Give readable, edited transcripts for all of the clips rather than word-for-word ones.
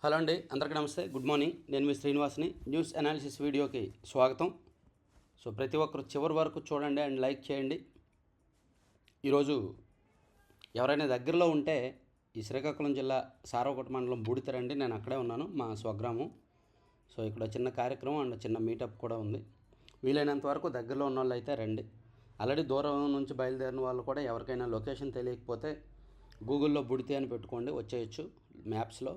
Hello అండి, అందరికీ నమస్తే. Good morning. నేను మీ శ్రీనివాస్ని. న్యూస్ అనాలిసిస్ వీడియోకి స్వాగతం. సో ప్రతి ఒక్కరు చివరి వరకు చూడండి అండ్ లైక్ చేయండి. ఈరోజు ఎవరైనా దగ్గరలో ఉంటే ఈ శ్రీకాకుళం జిల్లా సారవకోట మండలం బూడితరండి. నేను అక్కడే ఉన్నాను, మా స్వగ్రామం. సో ఇక్కడ చిన్న కార్యక్రమం అండ్ చిన్న మీటప్ కూడా ఉంది. వీలైనంత వరకు దగ్గరలో ఉన్న వాళ్ళు అయితే రండి. ఆల్రెడీ దూరం నుంచి బయలుదేరిన వాళ్ళు కూడా ఎవరికైనా లొకేషన్ తెలియకపోతే గూగుల్లో బుడితే అని పెట్టుకోండి, వచ్చేయచ్చు మ్యాప్స్లో.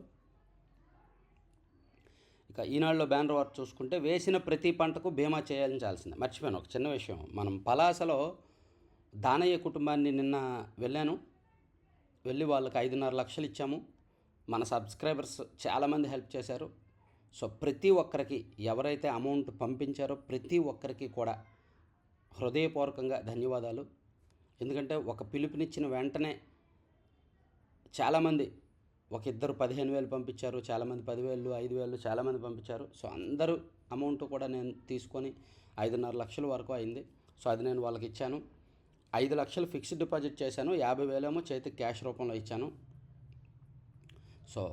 ఇక ఈనాడులో బ్యానర్ వర్క్ చూసుకుంటే వేసిన ప్రతి పంటకు బీమా చేయాల్సిందే. మర్చిపోయాను ఒక చిన్న విషయం. మనం పలాసలో దానయ్య కుటుంబాన్ని నిన్న వెళ్ళి వాళ్ళకి 5.5 లక్షలు ఇచ్చాము. మన సబ్స్క్రైబర్స్ చాలామంది హెల్ప్ చేశారు. సో ప్రతి ఒక్కరికి ఎవరైతే అమౌంట్ పంపించారో ప్రతి ఒక్కరికి కూడా హృదయపూర్వకంగా ధన్యవాదాలు. ఎందుకంటే ఒక పిలుపునిచ్చిన వెంటనే చాలామంది ఒక ఇద్దరు 15,000 పంపించారు, చాలామంది 10,000, 5,000 చాలామంది పంపించారు. సో అందరూ అమౌంట్ కూడా నేను తీసుకొని 5.5 లక్షల వరకు అయింది. సో అది నేను వాళ్ళకి ఇచ్చాను. 5 లక్షలు ఫిక్స్డ్ డిపాజిట్ చేశాను, 50,000 ఏమో చేతికి క్యాష్ రూపంలో ఇచ్చాను. సో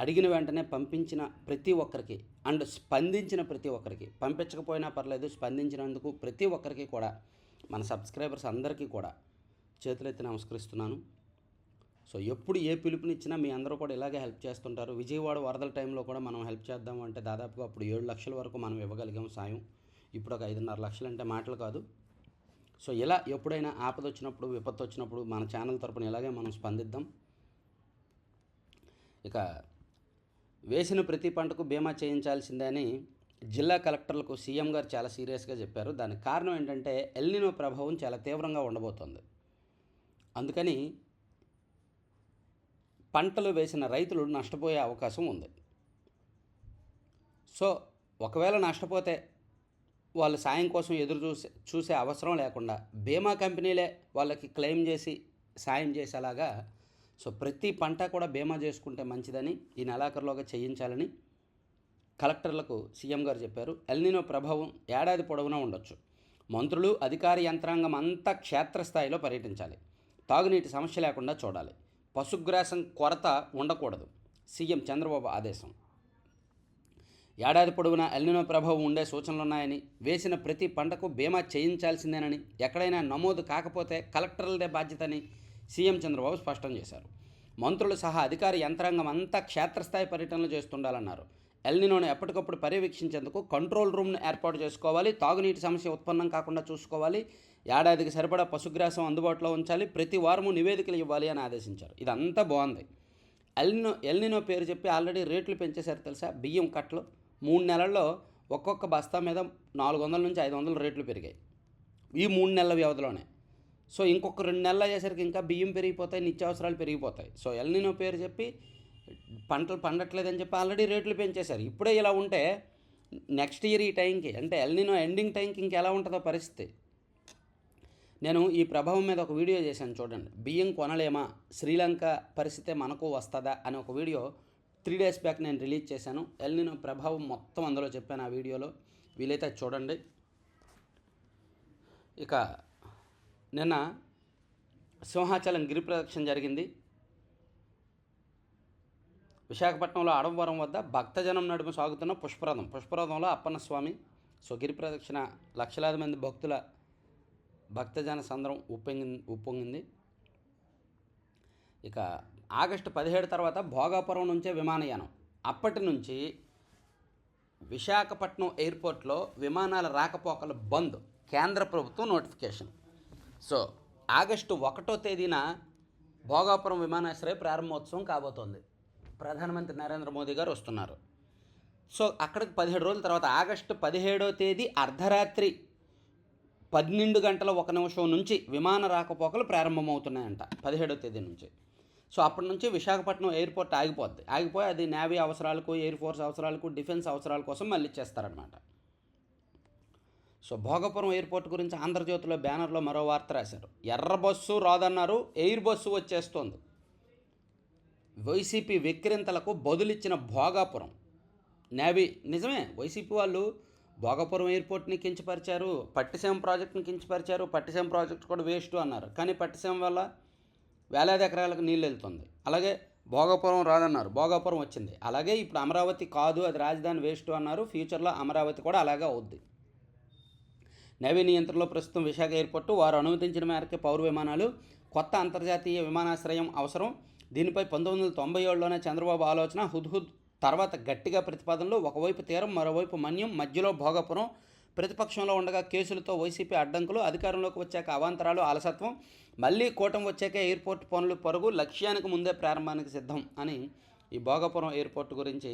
అడిగిన వెంటనే పంపించిన ప్రతి ఒక్కరికి అండ్ స్పందించిన ప్రతి ఒక్కరికి, పంపించకపోయినా పర్లేదు, స్పందించినందుకు ప్రతి ఒక్కరికి కూడా మన సబ్స్క్రైబర్స్ అందరికీ కూడా చేతులెత్తి నమస్కరిస్తున్నాను. సో ఎప్పుడు ఏ పిలుపునిచ్చినా మీ అందరూ కూడా ఇలాగే హెల్ప్ చేస్తుంటారు. విజయవాడ వరదల టైంలో కూడా మనం హెల్ప్ చేద్దాం అంటే దాదాపుగా అప్పుడు 7 లక్షల వరకు మనం ఇవ్వగలిగాం సాయం. ఇప్పుడు ఒక 5.5 లక్షలు అంటే మాటలు కాదు. సో ఇలా ఎప్పుడైనా ఆపద వచ్చినప్పుడు, విపత్తు వచ్చినప్పుడు మన ఛానల్ తరపున ఇలాగే మనం స్పందిద్దాం. ఇక వేసిన ప్రతి పంటకు బీమా చేయించాల్సిందే అని జిల్లా కలెక్టర్లకు సీఎం గారు చాలా సీరియస్గా చెప్పారు. దానికి కారణం ఏంటంటే ఎల్నినో ప్రభావం చాలా తీవ్రంగా ఉండబోతోంది. అందుకని పంటలు వేసిన రైతులు నష్టపోయే అవకాశం ఉంది. సో ఒకవేళ నష్టపోతే వాళ్ళు సాయం కోసం ఎదురు చూసే అవసరం లేకుండా బీమా కంపెనీలే వాళ్ళకి క్లెయిమ్ చేసి సాయం చేసేలాగా సో ప్రతి పంట కూడా బీమా చేసుకుంటే మంచిదని ఈ నెలాఖరులోగా చేయించాలని కలెక్టర్లకు సీఎం గారు చెప్పారు. ఎల్నినో ప్రభావం ఏడాది పొడవునా ఉండొచ్చు. మంత్రులు, అధికార యంత్రాంగం అంతా క్షేత్రస్థాయిలో పర్యటించాలి. తాగునీటి సమస్య లేకుండా చూడాలి. పశుగ్రాసం కొరత ఉండకూడదు, సీఎం చంద్రబాబు ఆదేశం. ఏడాది పొడవునా ఎల్నినో ప్రభావం ఉండే సూచనలున్నాయని, వేసిన ప్రతి పంటకు బీమా చేయించాల్సిందేనని, ఎక్కడైనా నమోదు కాకపోతే కలెక్టర్లదే బాధ్యతని సీఎం చంద్రబాబు స్పష్టం చేశారు. మంత్రులు సహా అధికార యంత్రాంగం అంతా క్షేత్రస్థాయి పర్యటనలు చేస్తుండాలన్నారు. ఎల్నినోను ఎప్పటికప్పుడు పర్యవేక్షించేందుకు కంట్రోల్ రూమ్ను ఏర్పాటు చేసుకోవాలి. తాగునీటి సమస్య ఉత్పన్నం కాకుండా చూసుకోవాలి. ఏడాదికి సరిపడా పశుగ్రాసం అందుబాటులో ఉంచాలి. ప్రతి వారము నివేదికలు ఇవ్వాలి అని ఆదేశించారు. ఇదంతా బాగుంది. ఎల్నినో పేరు చెప్పి ఆల్రెడీ రేట్లు పెంచేశారు తెలుసా. బియ్యం కట్టలు 3 నెలల్లో ఒక్కొక్క బస్తా మీద 400 నుంచి 500 రేట్లు పెరిగాయి ఈ 3 నెలల వ్యవధిలోనే. సో ఇంకొక 2 నెలలు అయ్యేసరికి ఇంకా బియ్యం పెరిగిపోతాయి, నిత్యావసరాలు పెరిగిపోతాయి. సో ఎల్నినో పేరు చెప్పి పంటలు పండట్లేదని చెప్పి ఆల్రెడీ రేట్లు పెంచేశారు. ఇప్పుడే ఇలా ఉంటే నెక్స్ట్ ఇయర్ ఈ టైంకి, అంటే ఎల్నినో ఎండింగ్ టైంకి ఇంకెలా ఉంటుందో పరిస్థితి. నేను ఈ ప్రభావం మీద ఒక వీడియో చేశాను చూడండి. బియ్యం కొనలేమా, శ్రీలంక పరిస్థితే మనకు వస్తుందా అని ఒక వీడియో 3 డేస్ బ్యాక్ నేను రిలీజ్ చేశాను. ఎల్నినో ప్రభావం మొత్తం అందులో చెప్పాను ఆ వీడియోలో. వీలైతే చూడండి. ఇక నిన్న సింహాచలం గిరి ప్రదక్షిణ జరిగింది. విశాఖపట్నంలో అడవవరం వద్ద భక్తజనం నడుమ సాగుతున్న పుష్పరథంలో అప్పన్న స్వామి. సో గిరి ప్రదక్షిణ లక్షలాది మంది భక్తజన సంద్రం ఉప్పొంగింది. ఇక ఆగస్టు 17 తర్వాత భోగాపురం నుంచే విమానయానం. అప్పటి నుంచి విశాఖపట్నం ఎయిర్పోర్ట్లో విమానాల రాకపోకలు బంద్, కేంద్ర ప్రభుత్వం నోటిఫికేషన్. సో ఆగస్టు 1వ తేదీన భోగాపురం విమానాశ్రయ ప్రారంభోత్సవం కాబోతోంది. ప్రధానమంత్రి నరేంద్ర మోదీ గారు వస్తున్నారు. సో అక్కడికి 17 రోజుల తర్వాత ఆగస్టు 17వ తేదీ అర్ధరాత్రి 12 గంటల 1 నిమిషం నుంచి విమాన రాకపోకలు ప్రారంభమవుతున్నాయంట 17వ తేదీ నుంచి. సో అప్పటి నుంచి విశాఖపట్నం ఎయిర్పోర్ట్ ఆగిపోయి అది నేవీ అవసరాలకు, ఎయిర్ ఫోర్స్ అవసరాలకు, డిఫెన్స్ అవసరాల కోసం మళ్ళీ చేస్తారనమాట. సో భోగపురం ఎయిర్పోర్ట్ గురించి ఆంధ్రజ్యోతిలో బ్యానర్లో మరో వార్త రాశారు. ఎర్ర బస్సు రాదన్నారు, ఎయిర్ బస్సు వచ్చేస్తోంది. వైసీపీ వెక్కిరింతలకు బదులిచ్చిన భోగాపురం నేవీ. నిజమే, వైసీపీ వాళ్ళు భోగాపురం ఎయిర్పోర్ట్ని కించపరిచారు, పట్టిసీమ ప్రాజెక్టుని కించపరిచారు. పట్టిసీమ ప్రాజెక్టు కూడా వేస్ట్ అన్నారు. కానీ పట్టిసీమ వల్ల వేలాది ఎకరాలకు నీళ్ళు వెళ్తుంది. అలాగే భోగాపురం రాదన్నారు, భోగాపురం వచ్చింది. అలాగే ఇప్పుడు అమరావతి కాదు, అది రాజధాని వేస్ట్ అన్నారు. ఫ్యూచర్లో అమరావతి కూడా అలాగే అవుద్ది. నేవీ నియంత్రణలో ప్రస్తుతం విశాఖ ఎయిర్పోర్టు. వారు అనుమతించిన మేరకే పౌర విమానాలు. కొత్త అంతర్జాతీయ విమానాశ్రయం అవసరం. దీనిపై 1997లోనే చంద్రబాబు ఆలోచన. హుద్హుద్ తర్వాత గట్టిగా ప్రతిపాదనలు. ఒకవైపు తీరం, మరోవైపు మన్యం, మధ్యలో భోగాపురం. ప్రతిపక్షంలో ఉండగా కేసులతో వైసీపీ అడ్డంకులు. అధికారంలోకి వచ్చాక అవాంతరాలు, అలసత్వం. మళ్ళీ కూటమి వచ్చాకే ఎయిర్పోర్ట్ పనులు పరుగు. లక్ష్యానికి ముందే ప్రారంభానికి సిద్ధం అని ఈ భోగాపురం ఎయిర్పోర్ట్ గురించి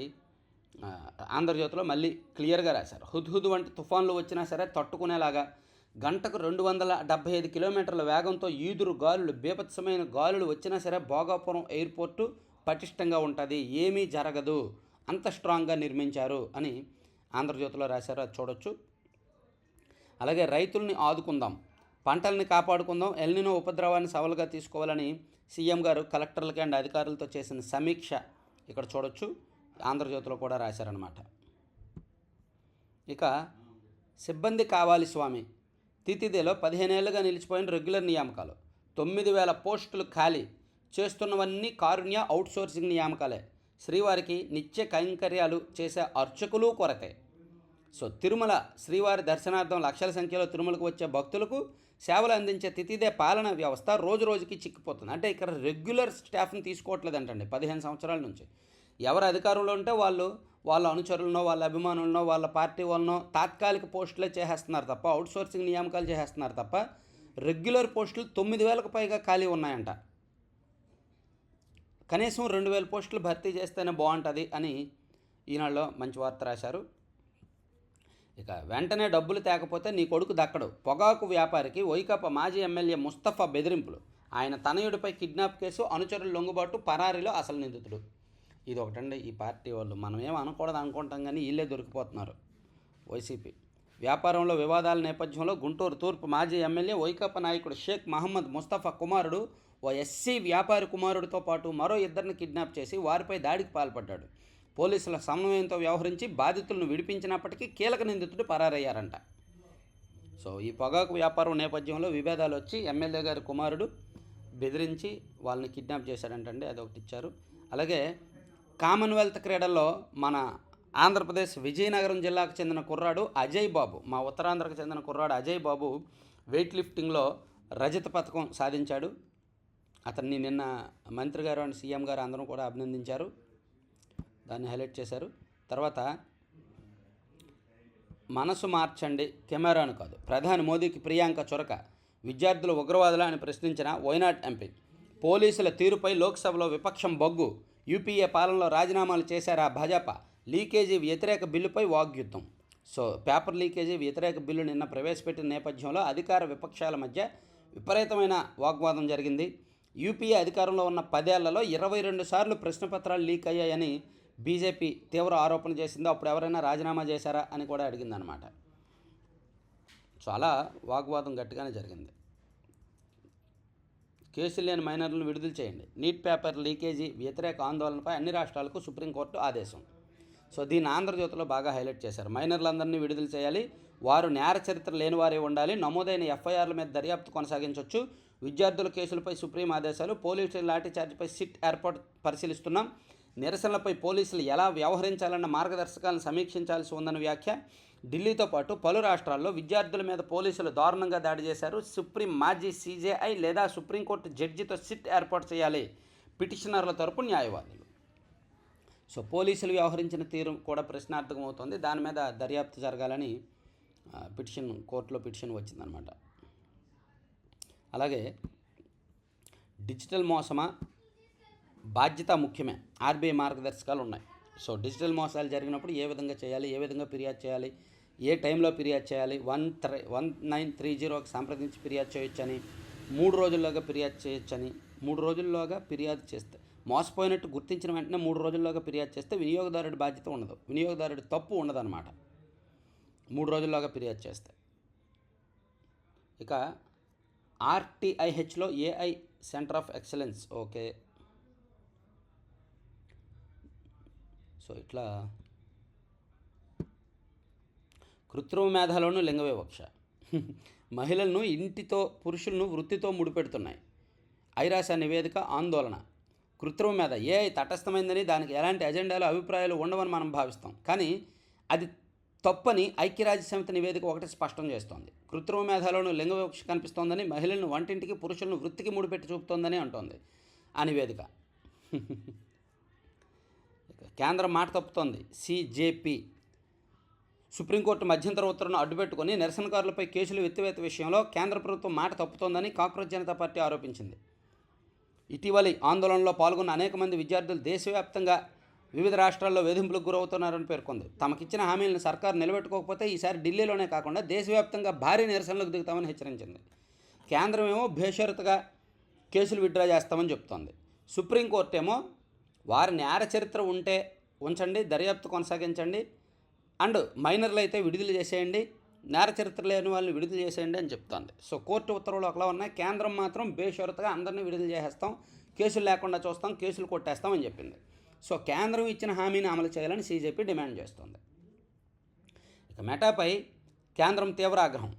ఆంధ్రజ్యోతిలో మళ్ళీ క్లియర్గా రాశారు. హుద్హుద్ వంటి తుఫాన్లు వచ్చినా సరే తట్టుకునేలాగా గంటకు 275 కిలోమీటర్ల వేగంతో ఈదురు గాలులు, బీభత్సమైన గాలులు వచ్చినా సరే భోగాపురం ఎయిర్పోర్టు పటిష్టంగా ఉంటుంది, ఏమీ జరగదు, అంత స్ట్రాంగ్గా నిర్మించారు అని ఆంధ్రజ్యోతిలో రాశారు. అది చూడొచ్చు. అలాగే రైతుల్ని ఆదుకుందాం, పంటల్ని కాపాడుకుందాం, ఎల్నినో ఉపద్రవాన్ని సవాలుగా తీసుకోవాలని సీఎం గారు కలెక్టర్లకి అండ్ అధికారులతో చేసిన సమీక్ష ఇక్కడ చూడొచ్చు. ఆంధ్రజ్యోతిలో కూడా రాశారనమాట. ఇక సిబ్బంది కావాలి స్వామి. తితిదేలో 15 ఏళ్లుగా నిలిచిపోయిన రెగ్యులర్ నియామకాలు. 9,000 పోస్టులు ఖాళీ. చేస్తున్నవన్నీ కారుణ్య అవుట్సోర్సింగ్ నియామకాలే. శ్రీవారికి నిత్య కైంకర్యాలు చేసే అర్చకులు కొరతే. సో తిరుమల శ్రీవారి దర్శనార్థం లక్షల సంఖ్యలో తిరుమలకు వచ్చే భక్తులకు సేవలు అందించే తితిదే పాలనా వ్యవస్థ రోజు రోజుకి చిక్కిపోతుంది. అంటే ఇక్కడ రెగ్యులర్ స్టాఫ్ని తీసుకోవట్లేదంటండి 15 సంవత్సరాల నుంచి. ఎవరు అధికారంలో ఉంటే వాళ్ళ అనుచరులనో, వాళ్ళ అభిమానులనో, వాళ్ళ పార్టీ వాళ్ళనో తాత్కాలిక పోస్టులే చేసేస్తున్నారు తప్ప, అవుట్సోర్సింగ్ నియామకాలు చేసేస్తున్నారు తప్ప రెగ్యులర్ పోస్టులు 9,000కు పైగా ఖాళీ ఉన్నాయంట. కనీసం 2,000 పోస్టులు భర్తీ చేస్తేనే బాగుంటుంది అని ఈనాడులో మంచి వార్త రాశారు. ఇక వెంటనే డబ్బులు తేకపోతే నీ కొడుకు దక్కడు. పొగాకు వ్యాపారికి వైకాపా మాజీ ఎమ్మెల్యే ముస్తఫా బెదిరింపులు. ఆయన తనయుడిపై కిడ్నాప్ కేసు, అనుచరుల లొంగుబాటు, పరారీలో అసలు నిందితుడు. ఇది ఒకటండి ఈ పార్టీ వాళ్ళు. మనం ఏం అనకూడదు అనుకుంటాం కానీ వీళ్ళే దొరికిపోతున్నారు. వైసీపీ వ్యాపారంలో వివాదాల నేపథ్యంలో గుంటూరు తూర్పు మాజీ ఎమ్మెల్యే వైకాపా నాయకుడు షేక్ మహమ్మద్ ముస్తఫా కుమారుడు ఓ ఎస్సీ వ్యాపారి కుమారుడితో పాటు మరో 2 కిడ్నాప్ చేసి వారిపై దాడికి పాల్పడ్డాడు. పోలీసుల సమన్వయంతో వ్యవహరించి బాధితులను విడిపించినప్పటికీ కీలక నిందితుడు పరారయ్యారంట. సో ఈ పొగాకు వ్యాపారం నేపథ్యంలో విభేదాలు వచ్చి ఎమ్మెల్యే గారి కుమారుడు బెదిరించి వాళ్ళని కిడ్నాప్ చేశాడంటండి. అదొకటి ఇచ్చారు. అలాగే కామన్వెల్త్ క్రీడల్లో మన ఆంధ్రప్రదేశ్ విజయనగరం జిల్లాకు చెందిన కుర్రాడు అజయ్ బాబు, మా ఉత్తరాంధ్రకు చెందిన కుర్రాడు అజయ్ బాబు వెయిట్ లిఫ్టింగ్లో రజత పథకం సాధించాడు. అతన్ని నిన్న మంత్రి గారు అండ్ సీఎం గారు అందరూ కూడా అభినందించారు, దాన్ని హైలైట్ చేశారు. తర్వాత మనసు మార్చండి కెమెరాను కాదు, ప్రధాని మోదీకి ప్రియాంక చొరక. విద్యార్థులు ఉగ్రవాదులా అని ప్రశ్నించిన వైనాట్ ఎంపీ. పోలీసుల తీరుపై లోక్సభలో విపక్షం బొగ్గు. యూపీఏ పాలనలో రాజీనామాలు చేశారా భాజపా. లీకేజీ వ్యతిరేక బిల్లుపై వాగ్యుద్ధం. సో పేపర్ లీకేజీ వ్యతిరేక బిల్లు నిన్న ప్రవేశపెట్టిన నేపథ్యంలో అధికార విపక్షాల మధ్య విపరీతమైన వాగ్వాదం జరిగింది. యూపీఏ అధికారంలో ఉన్న 10 ఏళ్లలో 22 సార్లు ప్రశ్నపత్రాలు లీక్ అయ్యాయని బీజేపీ తీవ్ర ఆరోపణ చేసింది. అప్పుడు ఎవరైనా రాజీనామా చేశారా అని కూడా అడిగిందనమాట. చాలా వాగ్వాదం గట్టిగానే జరిగింది. కేసులు లేని మైనర్లను విడుదల చేయండి. నీట్ పేపర్ లీకేజీ వ్యతిరేక ఆందోళనపై అన్ని రాష్ట్రాలకు సుప్రీంకోర్టు ఆదేశం. సో దీన్ని ఆంధ్రజ్యోతిలో బాగా హైలైట్ చేశారు. మైనర్లందరినీ విడుదల చేయాలి, వారు నేర చరిత్ర లేని వారే ఉండాలి, నమోదైన ఎఫ్ఐఆర్ల మీద దర్యాప్తు కొనసాగించవచ్చు, విద్యార్థుల కేసులపై సుప్రీం ఆదేశాలు, పోలీసుల లాఠీచార్జిపై సిట్ ఏర్పాటు పరిశీలిస్తున్నాం, నిరసనలపై పోలీసులు ఎలా వ్యవహరించాలన్న మార్గదర్శకాలను సమీక్షించాల్సి ఉందన్న వ్యాఖ్య. ఢిల్లీతో పాటు పలు రాష్ట్రాల్లో విద్యార్థుల మీద పోలీసులు దారుణంగా దాడి చేశారు. సుప్రీం మాజీ సీజేఐ లేదా సుప్రీంకోర్టు జడ్జితో సిట్ ఏర్పాటు చేయాలి పిటిషనర్ల తరపు న్యాయవాదులు. సో పోలీసులు వ్యవహరించిన తీరు కూడా ప్రశ్నార్థకం అవుతుంది. దాని మీద దర్యాప్తు జరగాలని కోర్టులో పిటిషన్ వచ్చిందనమాట. అలాగే డిజిటల్ మోసమా బాధ్యత ముఖ్యమే, ఆర్బీఐ మార్గదర్శకాలు ఉన్నాయి. సో డిజిటల్ మోసాలు జరిగినప్పుడు ఏ విధంగా చేయాలి, ఏ విధంగా ఫిర్యాదు చేయాలి, ఏ టైంలో ఫిర్యాదు చేయాలి, 1930కి సంప్రదించి ఫిర్యాదు చేయొచ్చని, 3 రోజుల్లోగా ఫిర్యాదు చేయొచ్చని, 3 రోజుల్లోగా ఫిర్యాదు చేస్తే మోసపోయినట్టు గుర్తించిన వెంటనే 3 రోజుల్లోగా ఫిర్యాదు చేస్తే వినియోగదారుడి బాధ్యత ఉండదు, వినియోగదారుడి తప్పు ఉండదన్నమాట 3 రోజుల్లోగా ఫిర్యాదు చేస్తే. ఇక ఆర్టీఐహెచ్లో AI centre of excellence. Okay, so ఇట్లా కృత్రిమ మేధాలోను లింగ వివక్ష మహిళలను ఇంటితో పురుషులను వృత్తితో ముడిపెడుతున్నాయి. ఐరాస నివేదిక ఆందోళన. కృత్రిమ మేధ ఏఐ తటస్థమైందని, దానికి ఎలాంటి ఎజెండాలు అభిప్రాయాలు ఉండవని మనం భావిస్తాం. కానీ అది తప్పని ఐక్యరాజ్యసమితి నివేదిక ఒకటి స్పష్టం చేస్తోంది. కృత్రిమ మేధలోనూ లింగ వివక్ష కనిపిస్తోందని, మహిళలను వంటింటికి పురుషులను వృత్తికి ముడిపెట్టి చూపుతోందని అంటోంది ఆ నివేదిక. కేంద్రం మాట తప్పుతోంది. సిజేపీ సుప్రీంకోర్టు మధ్యంతర ఉత్తర్వును అడ్డుపెట్టుకుని నిరసనకారులపై కేసులు ఎత్తివేత విషయంలో కేంద్ర ప్రభుత్వం మాట తప్పుతోందని కాక్రోచ్ జనతా పార్టీ ఆరోపించింది. ఇటీవలి ఆందోళనలో పాల్గొన్న అనేక మంది విద్యార్థులు దేశవ్యాప్తంగా వివిధ రాష్ట్రాల్లో వేధింపులకు గురవుతున్నారని పేర్కొంది. తమకిచ్చిన హామీలను సర్కారు నిలబెట్టుకోకపోతే ఈసారి ఢిల్లీలోనే కాకుండా దేశవ్యాప్తంగా భారీ నిరసనలకు దిగుతామని హెచ్చరించింది. కేంద్రం ఏమో బేషరతుగా కేసులు విత్డ్రా చేస్తామని చెప్తోంది. సుప్రీంకోర్టు ఏమో వారి నేర చరిత్ర ఉంటే ఉంచండి, దర్యాప్తు కొనసాగించండి, అండ్ మైనర్లు అయితే విడుదల చేసేయండి, నేర చరిత్ర లేని వాళ్ళని విడుదల చేసేయండి అని చెప్తోంది. సో కోర్టు ఉత్తర్వులు ఒకలా ఉన్నాయి. కేంద్రం మాత్రం బేషరతుగా అందరినీ విడుదల చేసేస్తాం, కేసులు లేకుండా చూస్తాం, కేసులు కొట్టేస్తామని చెప్పింది. సో కేంద్రం ఇచ్చిన హామీని అమలు చేయాలని సీజేపీ డిమాండ్ చేస్తోంది. ఇక మెటాపై కేంద్రం తీవ్ర ఆగ్రహం.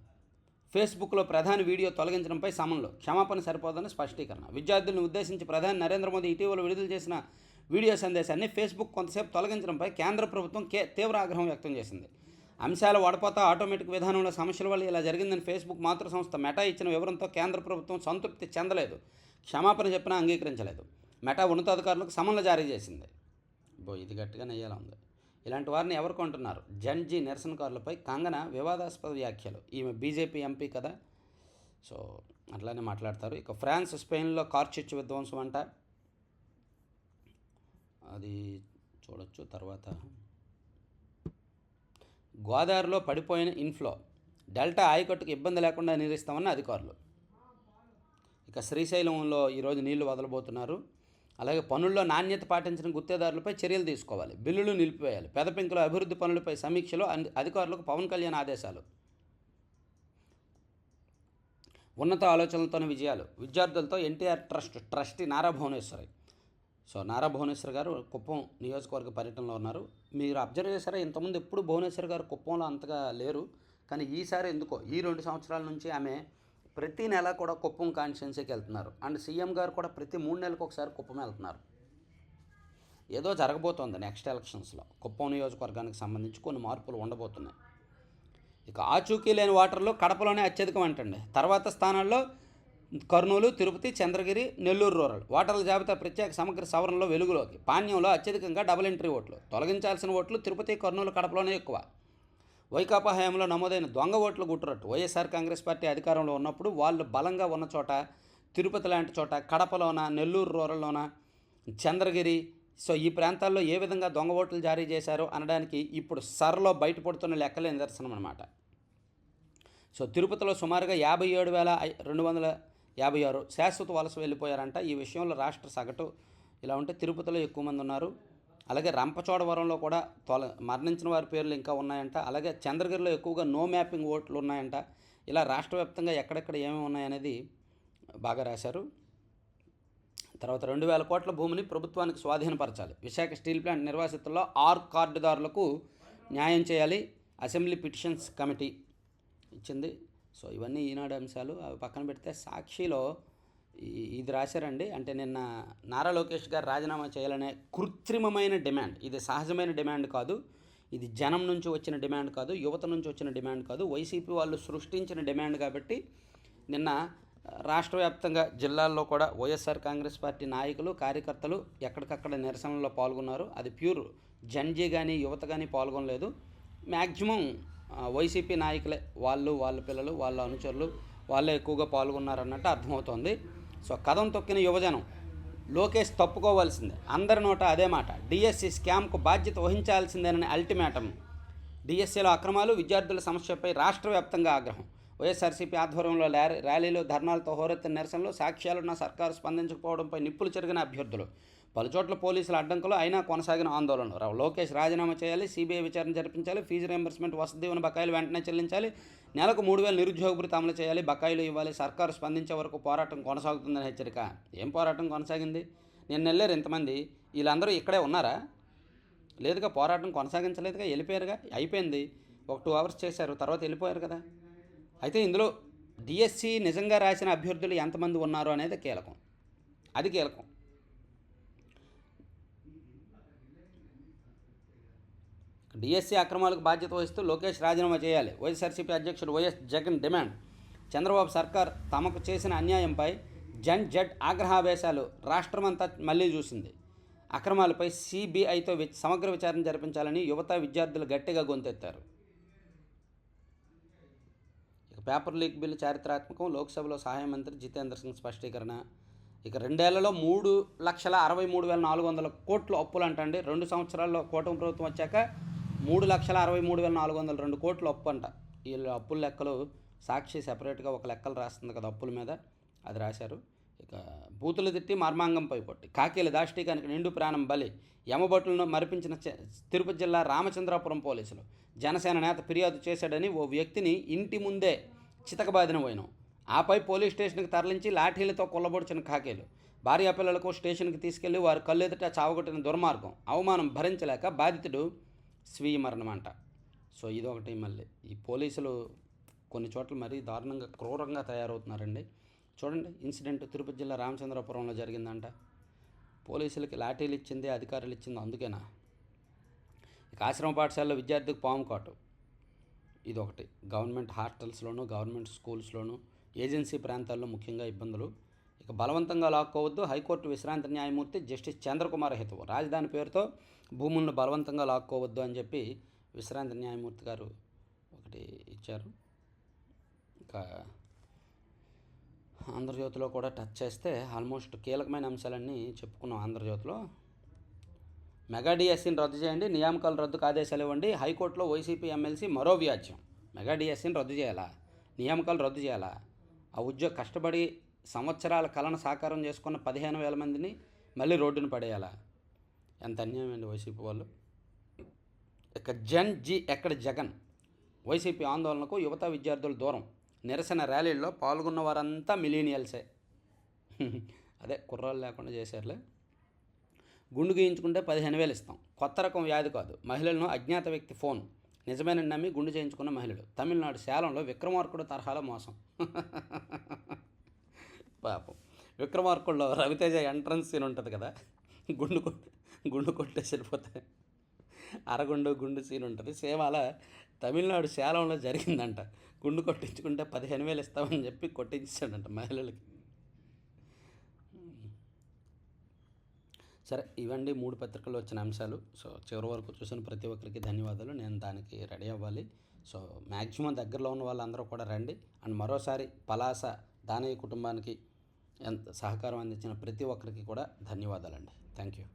ఫేస్బుక్లో ప్రధాని వీడియో తొలగించడంపై సమన్లు, క్షమాపణ సరిపోదని స్పష్టీకరణ. విద్యార్థులను ఉద్దేశించి ప్రధాని నరేంద్ర మోదీ ఇటీవల విడుదల చేసిన వీడియో సందేశాన్ని ఫేస్బుక్ కొంతసేపు తొలగించడంపై కేంద్ర ప్రభుత్వం తీవ్ర ఆగ్రహం వ్యక్తం చేసింది. అంశాల వడపోత ఆటోమేటిక్ విధానంలో సమస్యల వల్ల ఇలా జరిగిందని ఫేస్బుక్ మాతృ సంస్థ మెటా ఇచ్చిన వివరంతో కేంద్ర ప్రభుత్వం సంతృప్తి చెందలేదు, క్షమాపణ చెప్పినా అంగీకరించలేదు. మెటా ఉన్నతాధికారులకు సమన్లు జారీ చేసింది. ఇది గట్టిగా నెయ్యేలా ఉంది. ఇలాంటి వారిని ఎవరు కొంటున్నారు? జన్జీ నిరసనకారులపై కంగన వివాదాస్పద వ్యాఖ్యలు. ఈమె బీజేపీ ఎంపీ కదా, సో అట్లానే మాట్లాడతారు. ఇక ఫ్రాన్స్ స్పెయిన్లో కార్చిచ్చు విధ్వంసం అంట, అది చూడొచ్చు. తర్వాత గోదావరిలో పడిపోయిన ఇన్ఫ్లో, డెల్టా ఆయకట్టుకు ఇబ్బంది లేకుండా నీరిస్తామన్న అధికారులు. ఇక శ్రీశైలంలో ఈరోజు నీళ్లు వదలబోతున్నారు. అలాగే పనుల్లో నాణ్యత పాటించిన గుత్తేదారులపై చర్యలు తీసుకోవాలి, బిల్లులు నిలిపివేయాలి. పెదపెంకుల అభివృద్ధి పనులపై సమీక్షలో అధికారులకు పవన్ కళ్యాణ్ ఆదేశాలు. ఉన్నత ఆలోచనలతోనే విజయాలు, విద్యార్థులతో ఎన్టీఆర్ ట్రస్టీ నారా భువనేశ్వరి. సో నారా భువనేశ్వర్ గారు కుప్పం నియోజకవర్గ పర్యటనలో ఉన్నారు. మీరు అబ్జర్వ్ చేశారా, ఇంతకుముందు ఎప్పుడు భువనేశ్వర్ గారు కుప్పంలో అంతగా లేరు, కానీ ఈసారి ఎందుకో ఈ 2 సంవత్సరాల నుంచి ఆమె ప్రతి నెల కూడా కుప్పం కాన్స్టిట్యున్సీకి వెళ్తున్నారు. అండ్ సీఎం గారు కూడా ప్రతి 3 నెలలకు ఒకసారి కుప్పం వెళ్తున్నారు. ఏదో జరగబోతోంది నెక్స్ట్ ఎలక్షన్స్లో. కుప్పం నియోజకవర్గానికి సంబంధించి కొన్ని మార్పులు ఉండబోతున్నాయి. ఇక ఆచూకీ లేని ఓటర్లు కడపలోనే అత్యధికం అంటండి. తర్వాత స్థానాల్లో కర్నూలు, తిరుపతి, చంద్రగిరి, నెల్లూరు రూరల్. ఓటర్ల జాబితా ప్రత్యేక సమగ్ర సవరణలో వెలుగులోకి. పాణ్యంలో అత్యధికంగా డబుల్ ఎంట్రీ ఓట్లు. తొలగించాల్సిన ఓట్లు తిరుపతి, కర్నూలు, కడపలోనే ఎక్కువ. వైకాపా హయాంలో నమోదైన దొంగ ఓట్లు గుట్టురట్టు. వైఎస్ఆర్ కాంగ్రెస్ పార్టీ అధికారంలో ఉన్నప్పుడు వాళ్ళు బలంగా ఉన్న చోట తిరుపతి లాంటి చోట, కడపలోన, నెల్లూరు రూరల్లోన, చంద్రగిరి, సో ఈ ప్రాంతాల్లో ఏ విధంగా దొంగ ఓట్లు జారీ చేశారో అనడానికి ఇప్పుడు సర్లో బయటపడుతున్న లెక్కలే నిదర్శనం అనమాట. సో తిరుపతిలో సుమారుగా 57,256 శాశ్వత వలస వెళ్ళిపోయారంట. ఈ విషయంలో రాష్ట్ర సగటు ఇలా ఉంటే తిరుపతిలో ఎక్కువ మంది ఉన్నారు. అలాగే రంపచోడవరంలో కూడా మరణించిన వారి పేర్లు ఇంకా ఉన్నాయంట. అలాగే చంద్రగిరిలో ఎక్కువగా నో మ్యాపింగ్ ఓట్లు ఉన్నాయంట. ఇలా రాష్ట్ర వ్యాప్తంగా ఎక్కడెక్కడ ఏమేమి ఉన్నాయనేది బాగా రాశారు. తర్వాత 2,000 కోట్ల భూమిని ప్రభుత్వానికి స్వాధీనపరచాలి. విశాఖ స్టీల్ ప్లాంట్ నిర్వాసితుల్లో 6 కార్డుదారులకు న్యాయం చేయాలి. అసెంబ్లీ పిటిషన్స్ కమిటీ ఇచ్చింది. సో ఇవన్నీ ఈనాడు అంశాలు. అవి పక్కన పెడితే సాక్షిలో ఇది రాశారండి. అంటే నిన్న నారా లోకేష్ గారు రాజీనామా చేయాలనే కృత్రిమమైన డిమాండ్, ఇది సహజమైన డిమాండ్ కాదు, ఇది జనం నుంచి వచ్చిన డిమాండ్ కాదు, యువత నుంచి వచ్చిన డిమాండ్ కాదు, వైసీపీ వాళ్ళు సృష్టించిన డిమాండ్. కాబట్టి నిన్న రాష్ట్ర వ్యాప్తంగా జిల్లాల్లో కూడా వైఎస్ఆర్ కాంగ్రెస్ పార్టీ నాయకులు, కార్యకర్తలు ఎక్కడికక్కడ నిరసనలో పాల్గొన్నారు. అది ప్యూర్ జన్జీ కానీ యువత కానీ పాల్గొనలేదు. మ్యాక్సిమం వైసీపీ నాయకులే, వాళ్ళ పిల్లలు, వాళ్ళ అనుచరులు వాళ్ళే ఎక్కువగా పాల్గొన్నారన్నట్టు అర్థమవుతోంది. సో కథం తొక్కిన యువజనం, లోకేష్ తప్పుకోవాల్సిందే, అందరి నోట అదే మాట. డిఎస్సి స్కామ్కు బాధ్యత వహించాల్సిందేనని అల్టిమేటం. డిఎస్సిలో అక్రమాలు, విద్యార్థుల సమస్యపై రాష్ట్ర వ్యాప్తంగా ఆగ్రహం. వైఎస్ఆర్సీపీ ఆధ్వర్యంలో ర్యాలీలు, ధర్నాలతో హోరెత్తిన నిరసనలు, సాక్ష్యాలున్న సర్కారు స్పందించకపోవడంపై నిప్పులు చెరిగిన అభ్యర్థులు. పలుచోట్ల పోలీసుల అడ్డంకులు అయినా కొనసాగిన ఆందోళనలు. లోకేష్ రాజీనామా చేయాలి, సీబీఐ విచారణ జరిపించాలి, ఫీజు రియంబర్స్మెంట్, వసతి దీవెన బకాయిలు వెంటనే చెల్లించాలి, నెలకు 3,000 నిరుద్యోగ భృతి అమలు చేయాలి, బకాయిలు ఇవ్వాలి, సర్కారు స్పందించే వరకు పోరాటం కొనసాగుతుందని హెచ్చరిక. ఏం పోరాటం కొనసాగింది? నిన్న వెళ్ళారు ఇంతమంది, వీళ్ళందరూ ఇక్కడే ఉన్నారా? లేదుగా, పోరాటం కొనసాగించలేదుగా, వెళ్ళిపోయారుగా, అయిపోయింది. ఒక 2 అవర్స్ చేశారు, తర్వాత వెళ్ళిపోయారు కదా. అయితే ఇందులో డిఎస్సి నిజంగా రాసిన అభ్యర్థులు ఎంతమంది ఉన్నారు అనేది కీలకం. అది కీలకం. డిఎస్సి అక్రమాలకు బాధ్యత వహిస్తూ లోకేష్ రాజీనామా చేయాలి. వైఎస్ఆర్సీపీ అధ్యక్షుడు వైఎస్ జగన్ డిమాండ్. చంద్రబాబు సర్కార్ తమకు చేసిన అన్యాయంపై జడ్ ఆగ్రహావేశాలు రాష్ట్రమంతా మళ్లీ చూసింది. అక్రమాలపై సిబిఐతో సమగ్ర విచారణ జరిపించాలని యువత విద్యార్థులు గట్టిగా గొంతెత్తారు. ఇక పేపర్ లీక్ బిల్లు చారిత్రాత్మకం. లోక్సభలో సహాయ మంత్రి జితేంద్ర సింగ్ స్పష్టీకరణ. ఇక 2 ఏళ్లలో 3,63,400 కోట్లు అప్పులు అంటండి. 2 సంవత్సరాల్లో కూటమి ప్రభుత్వం వచ్చాక 3,63,402 కోట్లు అప్పు అంట. వీళ్ళు అప్పుల లెక్కలు సాక్షి సెపరేట్గా ఒక లెక్కలు రాస్తుంది కదా అప్పుల మీద, అది రాశారు. ఇక బూతులు తిట్టి మర్మాంగంపై కొట్టి కాకీల దాష్టీకానికి నిండు ప్రాణం బలి. యమబొట్టులను మరిపించిన తిరుపతి జిల్లా రామచంద్రాపురం పోలీసులు. జనసేన నేత ఫిర్యాదు చేశాడని ఓ వ్యక్తిని ఇంటి ముందే చితకబాదిన పోయినాం. ఆపై పోలీస్ స్టేషన్కి తరలించి లాఠీలతో కొల్లబొడిచిన కాకీలు. భార్యాపిల్లలకు స్టేషన్కి తీసుకెళ్లి వారు కళ్ళెదుట చావగొట్టిన దుర్మార్గం. అవమానం భరించలేక బాధితుడు స్వీయ మరణం అంట. సో ఇదొకటి. మళ్ళీ ఈ పోలీసులు కొన్ని చోట్ల మరీ దారుణంగా క్రూరంగా తయారవుతున్నారండి. చూడండి, ఇన్సిడెంట్ తిరుపతి జిల్లా రామచంద్రపురంలో జరిగిందంట. పోలీసులకి లాఠీలు ఇచ్చింది అధికారులు ఇచ్చింది అందుకేనా? ఇక ఆశ్రమ పాఠశాలలో విద్యార్థికి పాము కాటు. ఇదొకటి. గవర్నమెంట్ హాస్టల్స్లోనూ గవర్నమెంట్ స్కూల్స్లోనూ ఏజెన్సీ ప్రాంతాల్లో ముఖ్యంగా ఇబ్బందులు. ఇక బలవంతంగా లాక్కోవద్దు. హైకోర్టు విశ్రాంత న్యాయమూర్తి జస్టిస్ చంద్రకుమార్ హితవు. రాజధాని పేరుతో భూములను బలవంతంగా లాక్కోవద్దు అని చెప్పి విశ్రాంత న్యాయమూర్తి గారు ఒకటి ఇచ్చారు. ఇంకా ఆంధ్రజ్యోతిలో కూడా టచ్ చేస్తే ఆల్మోస్ట్ కీలకమైన అంశాలన్నీ చెప్పుకున్నాం. ఆంధ్రజ్యోతిలో మెగా డిఎస్సీని రద్దు చేయండి, నియామకాలు రద్దుకు ఆదేశాలు ఇవ్వండి. హైకోర్టులో వైసీపీ ఎమ్మెల్సీ మరో వ్యాజ్యం. మెగా డిఎస్సీని రద్దు చేయాలా, నియామకాలు రద్దు చేయాలా? ఆ కష్టపడి సంవత్సరాల కళను సాకారం చేసుకున్న 15,000 మందిని మళ్ళీ రోడ్డును పడేయాలా? ఎంత అన్యాయం అండి వైసీపీ వాళ్ళు. ఇక ఎక్కడ జగన్. వైసీపీ ఆందోళనకు యువత విద్యార్థులు దూరం. నిరసన ర్యాలీల్లో పాల్గొన్న వారంతా మిలీనియల్సే. అదే కుర్రాళ్ళు లేకుండా చేశారులే. గుండు గీయించుకుంటే 15,000 ఇస్తాం. కొత్త రకం వ్యాధి కాదు. మహిళలను అజ్ఞాత వ్యక్తి ఫోన్. నిజమేనని నమ్మి గుండు చేయించుకున్న మహిళలు. తమిళనాడు సేలంలో విక్రమార్కుడు తరహాలో మోసం. పాపం విక్రమార్కుడులో రవితేజ ఎంట్రన్స్ సీన్ ఉంటుంది కదా, గుండు కొట్టేసి వెళ్ళిపోతాయి. గుండు సీన్ ఉంటుంది. సేమ్ అలా తమిళనాడు సేలంలో జరిగిందంట. గుండు కొట్టించుకుంటే 15,000 ఇస్తామని చెప్పి కొట్టించాడంట మహిళలకి. సరే, ఇవండి 3 పత్రికల్లో వచ్చిన అంశాలు. సో చివరి వరకు చూసిన ప్రతి ఒక్కరికి ధన్యవాదాలు. నేను దానికి రెడీ అవ్వాలి. సో మ్యాక్సిమం దగ్గరలో ఉన్న వాళ్ళందరూ కూడా రండి. అండ్ మరోసారి పలాస దానయ్య కుటుంబానికి సహకారం అందించిన ప్రతి ఒక్కరికి కూడా ధన్యవాదాలండి. Thank you.